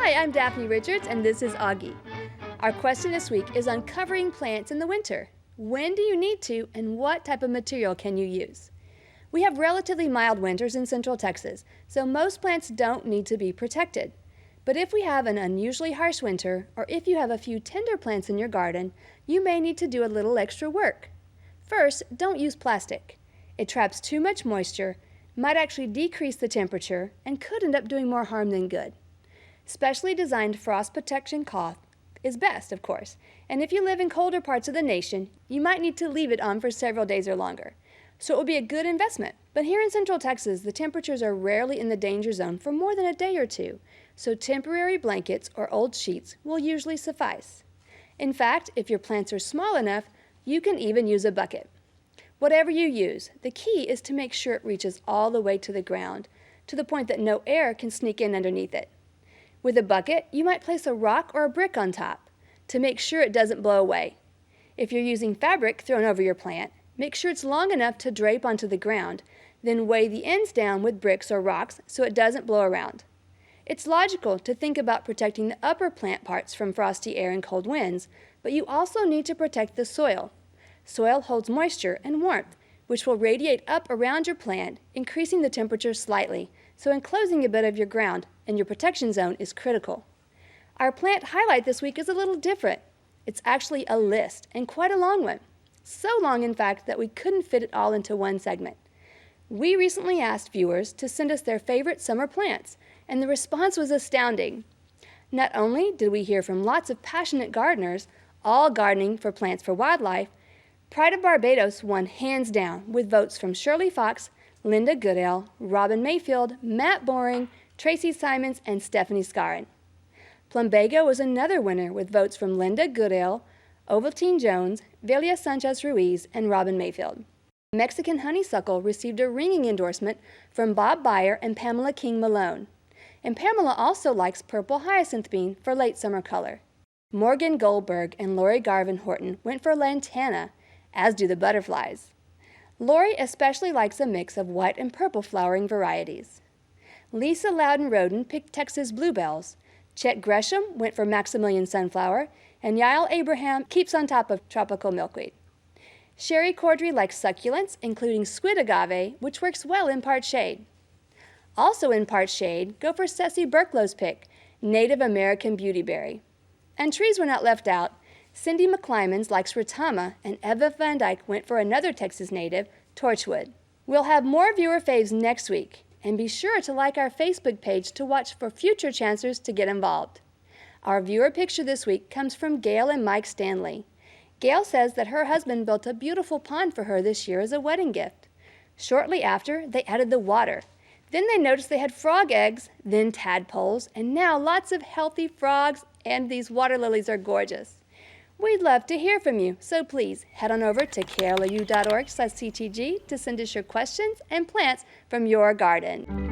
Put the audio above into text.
Hi, I'm Daphne Richards, and this is Augie. Our question this week is on covering plants in the winter. When do you need to, and what type of material can you use? We have relatively mild winters in central Texas, so most plants don't need to be protected. But if we have an unusually harsh winter, or if you have a few tender plants in your garden, you may need to do a little extra work. First, don't use plastic. It traps too much moisture, might actually decrease the temperature, and could end up doing more harm than good. Specially designed frost protection cloth is best, of course, and if you live in colder parts of the nation, you might need to leave it on for several days or longer. So it will be a good investment. But here in Central Texas, the temperatures are rarely in the danger zone for more than a day or two, so temporary blankets or old sheets will usually suffice. In fact, if your plants are small enough, you can even use a bucket. Whatever you use, the key is to make sure it reaches all the way to the ground, to the point that no air can sneak in underneath it. With a bucket, you might place a rock or a brick on top to make sure it doesn't blow away. If you're using fabric thrown over your plant, make sure it's long enough to drape onto the ground, then weigh the ends down with bricks or rocks so it doesn't blow around. It's logical to think about protecting the upper plant parts from frosty air and cold winds, but you also need to protect the soil. Soil holds moisture and warmth, which will radiate up around your plant, increasing the temperature slightly, so enclosing a bit of your ground and your protection zone is critical. Our plant highlight this week is a little different. It's actually a list, and quite a long one. So long, in fact, that we couldn't fit it all into one segment. We recently asked viewers to send us their favorite summer plants, and the response was astounding. Not only did we hear from lots of passionate gardeners, all gardening for Plants for Wildlife, Pride of Barbados won hands down with votes from Shirley Fox, Linda Goodale, Robin Mayfield, Matt Boring, Tracy Simons, and Stephanie Scarron. Plumbago was another winner with votes from Linda Goodale, Ovaltine Jones, Velia Sanchez Ruiz, and Robin Mayfield. Mexican honeysuckle received a ringing endorsement from Bob Beyer and Pamela King Malone. And Pamela also likes purple hyacinth bean for late summer color. Morgan Goldberg and Lori Garvin Horton went for lantana, as do the butterflies. Lori especially likes a mix of white and purple flowering varieties. Lisa Loudon Roden picked Texas bluebells. Chet Gresham went for Maximilian sunflower, and Yael Abraham keeps on top of tropical milkweed. Sherry Cordry likes succulents, including squid agave, which works well in part shade. Also in part shade, go for Ceci Burklow's pick, Native American beautyberry. And trees were not left out. Cindy McClymans likes Ratama, and Eva Van Dyke went for another Texas native, Torchwood. We'll have more viewer faves next week, and be sure to like our Facebook page to watch for future chancers to get involved. Our viewer picture this week comes from Gail and Mike Stanley. Gail says that her husband built a beautiful pond for her this year as a wedding gift. Shortly after, they added the water. Then they noticed they had frog eggs, then tadpoles, and now lots of healthy frogs, and these water lilies are gorgeous. We'd love to hear from you, so please head on over to klou.org/ctg to send us your questions and plants from your garden.